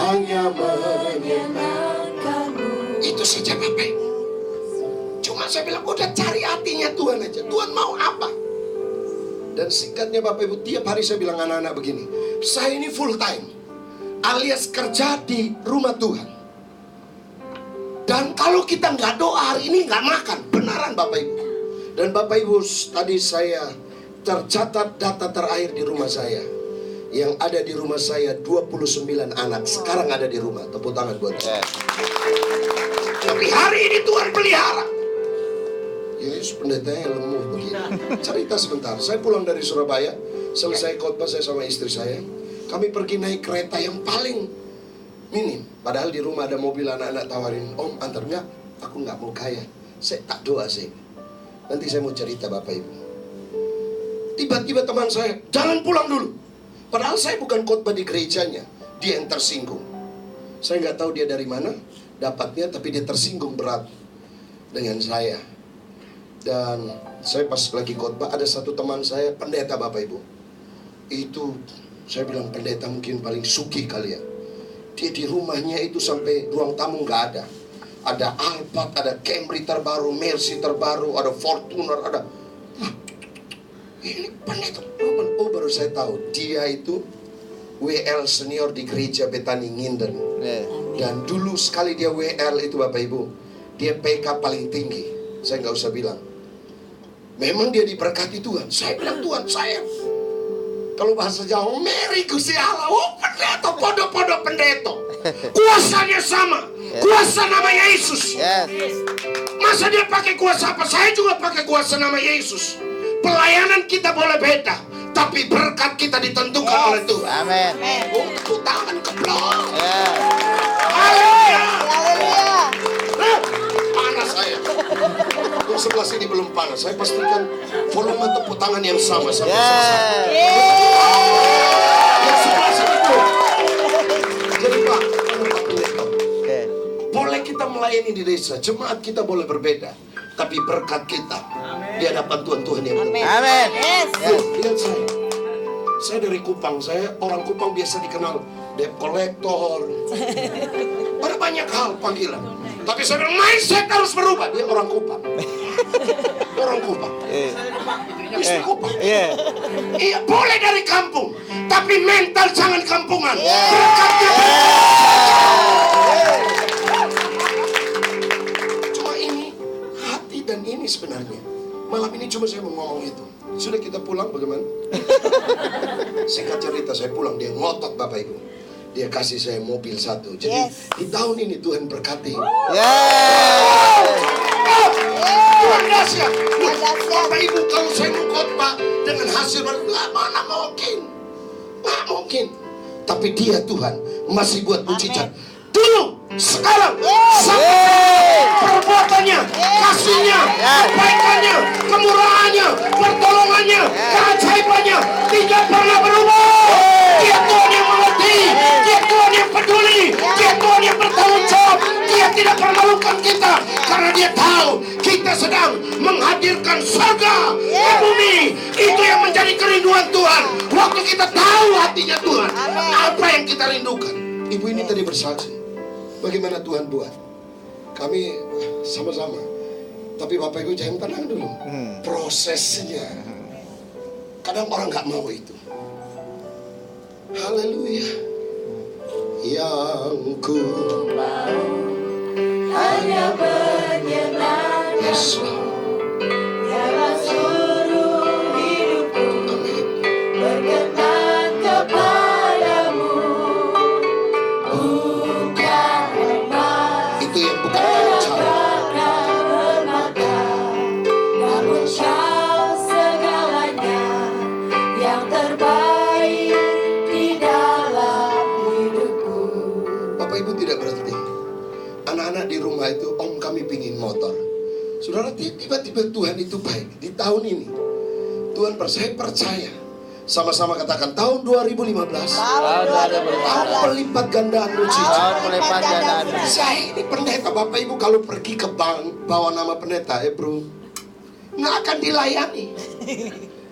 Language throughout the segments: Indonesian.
hanya menyenangkanmu. Itu saja Bapak Ibu. Cuma saya bilang udah cari hatinya Tuhan aja. Tuhan mau apa? Dan singkatnya Bapak Ibu, tiap hari saya bilang anak-anak begini, saya ini full time alias kerja di rumah Tuhan. Dan kalau kita nggak doa hari ini nggak makan. Beneran Bapak Ibu. Dan Bapak Ibu, tadi saya tercatat data terakhir di rumah saya. Yang ada di rumah saya 29 anak sekarang ada di rumah. Tepuk tangan buat saya. Tapi hari ini Tuhan pelihara. Yesus pendetanya lemah begini. Cerita sebentar. Saya pulang dari Surabaya. Selesai khotbah saya sama istri saya. Kami pergi naik kereta yang paling minim. Padahal di rumah ada mobil, anak-anak tawarin, "Om antarnya." Aku nggak mau kaya. Saya tak doa sih. Nanti saya mau cerita Bapak Ibu. Tiba-tiba teman saya, "Jangan pulang dulu." Padahal saya bukan khotbah di gerejanya. Dia yang tersinggung. Saya nggak tahu dia dari mana dapatnya, tapi dia tersinggung berat dengan saya. Dan saya pas lagi khotbah, ada satu teman saya, pendeta Bapak Ibu. Itu saya bilang, pendeta mungkin paling sugih kali ya. Dia di rumahnya itu sampai ruang tamu nggak ada. Ada Alphard, ada Camry terbaru, Mercy terbaru, ada Fortuner, ada... Ini pendeta. Oh baru saya tahu, dia itu WL senior di gereja Betani Nginden. Dan dulu sekali dia WL itu Bapak Ibu, dia PK paling tinggi. Saya nggak usah bilang. Memang dia diberkati Tuhan. Saya bilang, Tuhan saya, kalau bahasa Jawa, Mary Gusti Allah. Oh pendeta, podok-podok pendeta. Kuasanya sama. Kuasa nama Yesus. Masa dia pakai kuasa apa? Saya juga pakai kuasa nama Yesus. Pelayanan kita boleh beda, tapi berkat kita ditentukan oleh Tuhan. Amin. Untuk tangan keblong. Haleluya. Panas saya. Yang sebelah sini belum panas. Saya pastikan volume tepuk tangan yang sama sampai selesai. Yang sebelah sini tuh. Jadi Pak, boleh kita melayani di desa, jemaat kita boleh berbeda, tapi berkat kita di hadapan Tuhan yang benar. Amin. Lihat saya dari Kupang, saya orang Kupang biasa dikenal debt collector. Ada banyak hal panggilan. Tapi saya bilang mindset harus berubah. Dia orang Kupang. Orang Kupang. Istri Kupang. Iya, boleh dari kampung, tapi mental jangan kampungan. Berkatnya cuma ini hati dan ini sebenarnya. Malam ini cuma saya mau ngomong itu. Sudah kita pulang bagaimana? Singkat cerita saya pulang, dia ngotot Bapak Ibu. Dia kasih saya mobil satu. Jadi di tahun ini Tuhan berkati. Tuhan dahsyat. Bapak Ibu, kalau saya mau khotbah dengan hasil mana mungkin. Nggak mungkin. Tapi dia Tuhan masih buat mujizat. Dulu, sekarang, sampai perbuatannya, kasihnya, kebaikannya, kemurahannya, pertolongannya, keajaibannya tidak pernah berubah. Dia Tuhan yang mengerti, dia Tuhan yang peduli, dia Tuhan yang bertanggung jawab. Dia tidak permalukan kita karena dia tahu kita sedang menghadirkan surga ke bumi. Itu yang menjadi kerinduan Tuhan. Waktu kita tahu hatinya Tuhan, apa yang kita rindukan. Ibu ini tadi bersaksi bagaimana Tuhan buat. Kami sama-sama. Tapi Bapak Ibu jangan tenang dulu. Prosesnya. Kadang orang gak mau itu. Haleluya. Yang ku mau hanya menyenangkan. Yes, biarlah seluruh hidupku berkenan kepadamu. Bukan emas, itu yang bukan cara. Namun kau segalanya yang terbaik di dalam hidupku. Bapak Ibu tidak berarti anak-anak di rumah itu, Om kami pingin motor. Saudara, tiba-tiba Tuhan itu baik. Di tahun ini Tuhan saya percaya. Sama-sama katakan tahun 2015. Tahun pelipat gandaan mujizat. Saya ini pendeta Bapak Ibu, kalau pergi ke bank bawa nama pendeta, bro, nggak akan dilayani.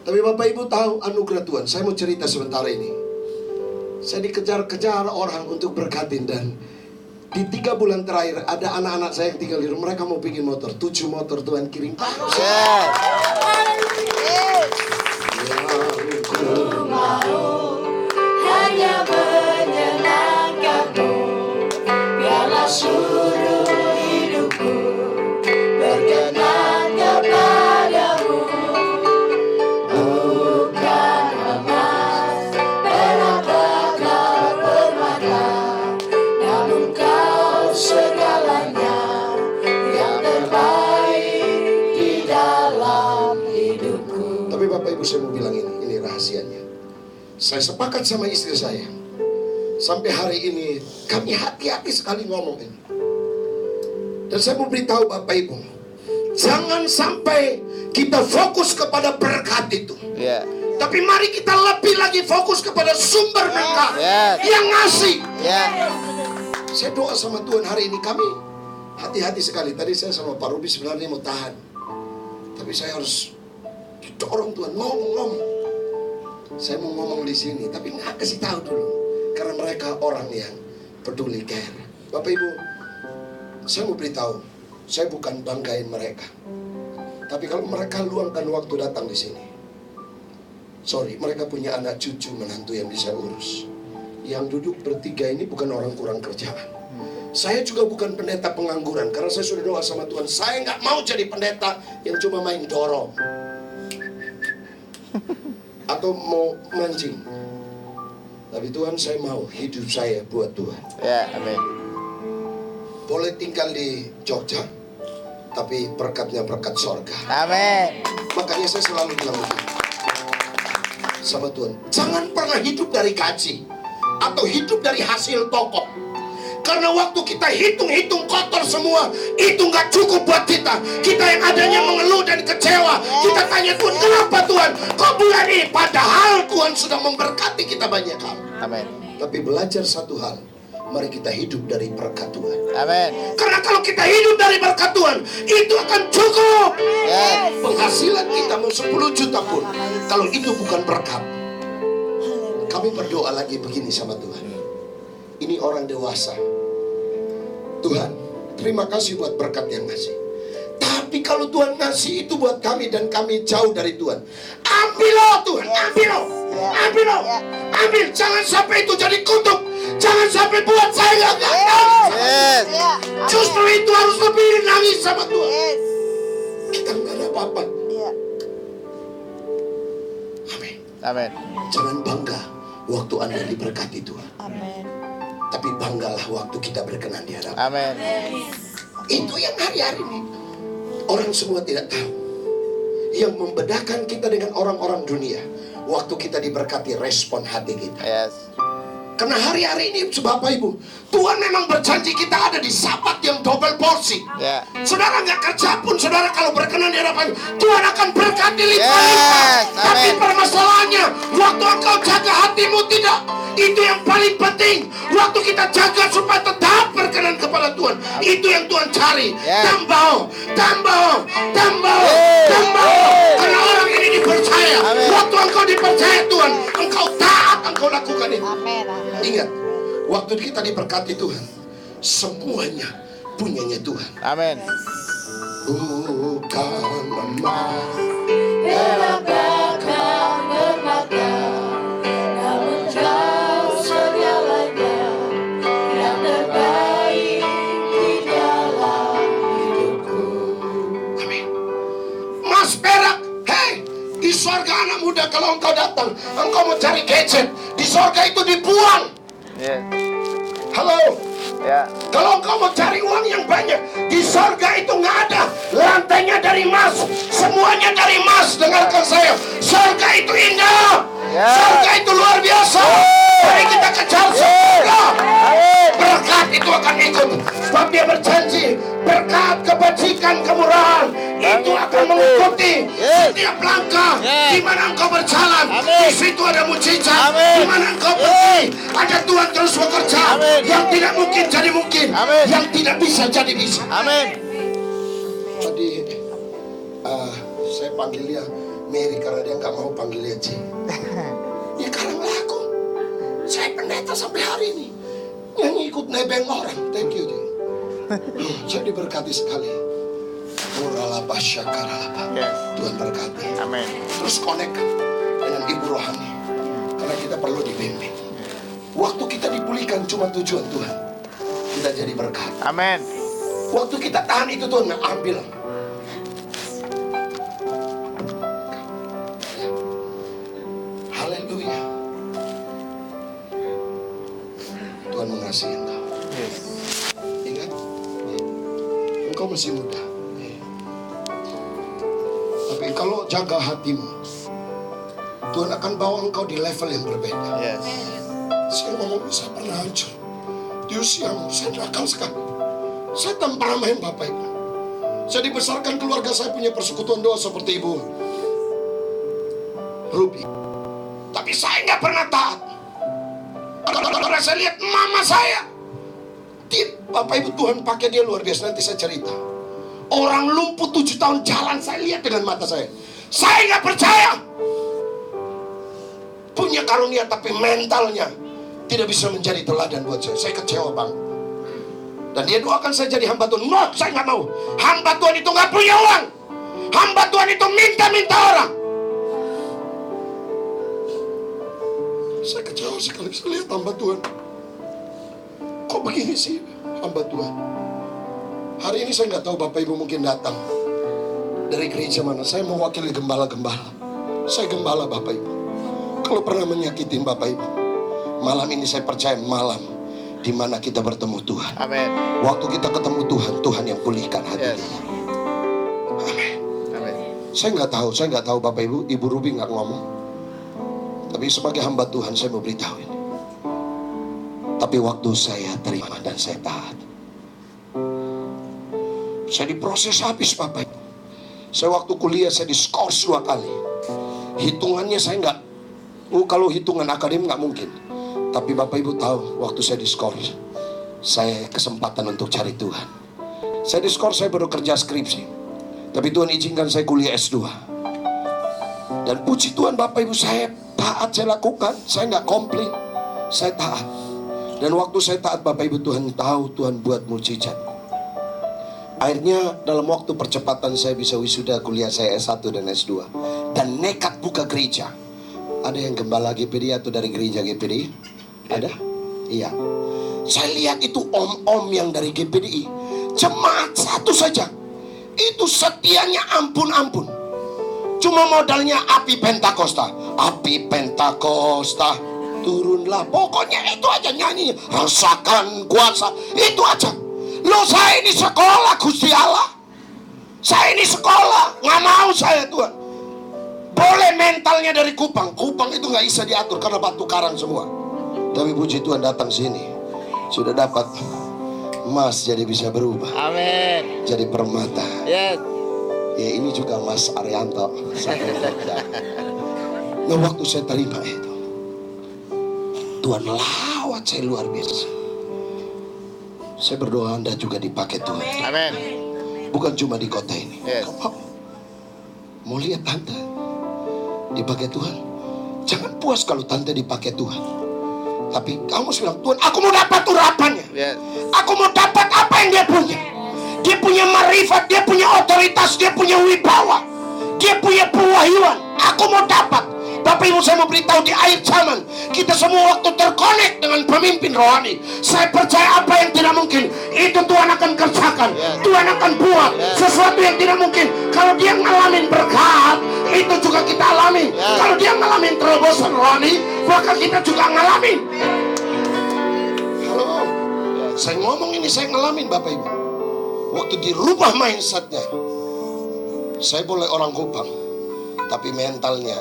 Tapi Bapak Ibu tahu anugerah Tuhan. Saya mau cerita sebentar ini. Saya dikejar-kejar orang untuk berkatin, dan di 3 bulan terakhir ada anak-anak saya yang tinggal di rumah. Mereka mau bikin motor, 7 motor Tuhan kirim. Ku mau hanya menyenangkanmu, biarlah seluruh hidupku berkenan kepadamu. Bukan emas, perak atau permata, namun kau segalanya yang terbaik di dalam hidupku. Tapi Bapak Ibu, saya mau bilang ini rahasianya. Saya sepakat sama istri saya. Sampai hari ini kami hati-hati sekali ngomong ini. Dan saya mau beritahu Bapak Ibu, jangan sampai kita fokus kepada berkat itu. Tapi mari kita lebih lagi fokus kepada sumber berkat yang ngasih. Saya doa sama Tuhan hari ini, kami hati-hati sekali. Tadi saya sama Pak Ruby sebenarnya mau tahan, tapi saya harus didorong Tuhan ngomong. Saya mau ngomong di sini, tapi nggak kasih tahu dulu, karena mereka orang yang peduli, care. Bapak Ibu, saya mau beritahu, saya bukan banggain mereka. Tapi kalau mereka luangkan waktu datang di sini, sorry, mereka punya anak cucu menantu yang bisa urus. Yang duduk bertiga ini bukan orang kurang kerjaan. Saya juga bukan pendeta pengangguran, karena saya sudah doa sama Tuhan, saya nggak mau jadi pendeta yang cuma main dorong atau mau mancing. Tapi Tuhan, saya mau hidup saya buat Tuhan. Amin. Boleh tinggal di Jogja, tapi berkatnya berkat sorga. Amin. Makanya saya selalu bilang begini sama Tuhan, jangan pernah hidup dari gaji atau hidup dari hasil toko. Karena waktu kita hitung-hitung kotor semua, itu nggak cukup buat kita. Kita yang adanya mengeluh dan kecewa. Kita tanya Tuhan, kenapa Tuhan? Kok bulan ini? Padahal Tuhan sudah memberkati kita banyak hal. Amin. Tapi belajar satu hal, mari kita hidup dari berkat Tuhan. Amin. Karena kalau kita hidup dari berkat Tuhan, itu akan cukup. Penghasilan kita mau 10 juta pun, kalau itu bukan berkat, kami berdoa lagi begini sama Tuhan. Ini orang dewasa. Tuhan, terima kasih buat berkat yang ngasih. Tapi kalau Tuhan ngasih itu buat kami dan kami jauh dari Tuhan, ambil loh Tuhan, ambil loh, ambil loh, ambil. Jangan sampai itu jadi kutuk. Jangan sampai buat saya nggak nangis. Justru itu harus lebih nangis sama Tuhan. Kita nggak ada apa-apa. Amin. Amin. Jangan bangga waktu Anda diberkati Tuhan. Amin. Tapi banggalah waktu kita berkenan di hadapan. Amin. Itu yang hari-hari ini orang semua tidak tahu. Yang membedakan kita dengan orang-orang dunia, waktu kita diberkati, respon hati kita. Karena hari-hari ini Bapak Ibu, Tuhan memang berjanji kita ada di Sabat yang double porsi. Saudara nggak kerja pun, saudara kalau berkenan di hadapan Tuhan akan berkati limpah-limpah. Tapi permasalahannya, waktu engkau jaga hatimu tidak. Itu yang paling penting. Waktu kita jaga supaya tetap berkenan kepada Tuhan, itu yang Tuhan cari. Tambah. Karena orang ini dipercaya. Waktu engkau dipercaya Tuhan, engkau taat, engkau lakukan itu. Ingat, waktu kita diberkati Tuhan, semuanya punyanya Tuhan. Amin. Bukan emas, Perak bakal bermata, namun kau segalanya yang terbaik di dalam hidupku. amin. Mas perak, hei, di sorga anak muda kalau engkau datang, engkau mau cari gadget, di sorga itu dibuang. Halo. Kalau engkau mau cari uang yang banyak, di sorga itu nggak ada. Lantainya dari emas, semuanya dari emas. Dengarkan saya, sorga itu indah, sorga itu luar biasa. Mari kita kejar surga. Berkat itu akan ikut. Sebab dia berjanji, berkat, kebajikan, kemurahan itu akan mengikuti setiap langkah. Di mana engkau berjalan, di situ ada mujizat. Di mana engkau pergi, ada Tuhan terus bekerja. Yang tidak mungkin jadi mungkin, yang tidak bisa jadi bisa. Amin. Tadi saya panggil dia Mary karena dia nggak mau panggil dia Jim. Dia karang laku. Saya pendeta sampai hari ini. Nyanyi ikut nebeng orang. Thank you. Saya diberkati sekali. Muralaba syakaralaba. Yes. Tuhan berkati. Amin. Terus connect dengan ibu rohani. Karena kita perlu dibimbing. Waktu kita dipulihkan cuma tujuan Tuhan. Kita jadi berkat. Amin. Waktu kita tahan itu Tuhan ambil. Haleluya. Tuhan mengasihi engkau. Yes. Ingat, engkau masih muda. Tapi kalau jaga hatimu, Tuhan akan bawa engkau di level yang berbeda. Yes. Saya ngomong, saya pernah hancur. Di usiamu, saya nakal sekali. Saya tanpa main Bapak Ibu. Saya dibesarkan keluarga saya punya persekutuan doa seperti Ibu Ruby. Tapi saya nggak pernah taat. Karena saya lihat mama saya. Bapak Ibu, Tuhan pakai dia luar biasa. Nanti saya cerita. Orang lumpuh 7 tahun jalan, saya lihat dengan mata saya. Saya nggak percaya. Punya karunia tapi mentalnya tidak bisa menjadi teladan buat saya. Saya kecewa banget. Dan dia doakan saya jadi hamba Tuhan. No, saya nggak mau. Hamba Tuhan itu nggak punya uang. Hamba Tuhan itu minta-minta orang. Saya kecewa sekali saya lihat hamba Tuhan. Kok begini sih hamba Tuhan? Hari ini saya nggak tahu Bapak Ibu mungkin datang dari gereja mana. Saya mewakili gembala-gembala. Saya gembala Bapak Ibu. Kalau pernah menyakitin Bapak Ibu, malam ini saya percaya malam di mana kita bertemu Tuhan. Amin. Waktu kita ketemu Tuhan, Tuhan yang pulihkan hati. Yes. Amin. Amin. Saya nggak tahu Bapak Ibu, Ibu Ruby nggak ngomong. Tapi sebagai hamba Tuhan saya mau beritahu ini. Tapi waktu saya terima dan saya taat, saya diproses habis Bapak Ibu. Saya waktu kuliah saya diskors 2 kali. Hitungannya saya nggak, kalau hitungan akademik nggak mungkin. Tapi Bapak Ibu tahu waktu saya diskors, saya kesempatan untuk cari Tuhan. Saya diskors, saya baru kerja skripsi. Tapi Tuhan izinkan saya kuliah S2. Dan puji Tuhan Bapak Ibu, saya taat, saya lakukan. Saya nggak komplain, saya taat. Dan waktu saya taat Bapak Ibu, Tuhan tahu, Tuhan buat mukjizat. Akhirnya dalam waktu percepatan saya bisa wisuda kuliah saya S1 dan S2. Dan nekat buka gereja. Ada yang gembala GPD atau dari gereja GPD? Ada? Iya. Saya lihat itu om-om yang dari GPDI. Jemaat satu saja. Itu setianya ampun-ampun. Cuma modalnya api Pentakosta. Api Pentakosta turunlah. Pokoknya itu aja nyanyi. Rasakan kuasa. Itu aja. Loh, saya ini sekolah Gusti Allah. Saya ini sekolah. Nggak mau saya Tuhan. Boleh mentalnya dari Kupang. Kupang itu nggak bisa diatur karena batu karang semua. Tapi puji Tuhan datang sini. Sudah dapat emas jadi bisa berubah. Amin. Jadi permata. Yes. Ya ini juga Mas Arianto. Nah waktu saya terima itu, Tuhan melawat saya luar biasa. Saya berdoa Anda juga dipakai Tuhan. Amin. Bukan cuma di kota ini. Yes. Mau lihat Tante dipakai Tuhan? Jangan puas kalau Tante dipakai Tuhan. Tapi kamu bilang, Tuhan aku mau dapat urapannya. Yes. Aku mau dapat apa yang dia punya. Dia punya marifat, dia punya otoritas, dia punya wibawa, dia punya pewahyuan. Aku mau dapat. Bapak Ibu, saya mau beritahu di akhir zaman kita semua waktu terkonek dengan pemimpin rohani. Saya percaya apa yang tidak mungkin itu Tuhan akan kerjakan. Tuhan akan buat sesuatu yang tidak mungkin. Kalau dia ngalamin berkat, itu juga kita alami. Kalau dia ngalamin terobosan rohani, maka kita juga ngalamin. Halo, saya ngomong ini saya ngalamin Bapak Ibu. Waktu dirubah mindsetnya, saya boleh orang Kupang, tapi mentalnya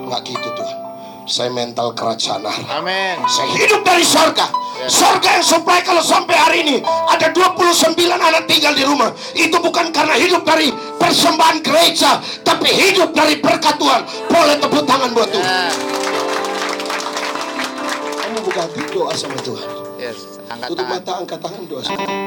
nggak gitu Tuhan. Saya mental kerajaan Allah. Amin. Saya hidup dari surga. Surga yang supaya kalau sampai hari ini ada 29 anak tinggal di rumah, itu bukan karena hidup dari persembahan gereja, tapi hidup dari berkat Tuhan. Boleh tepuk tangan buat Tuhan. Kamu buka hati doa sama Tuhan. Yes. Angkat Tutup tangan. mata, angkat tangan, doa sama Tuhan.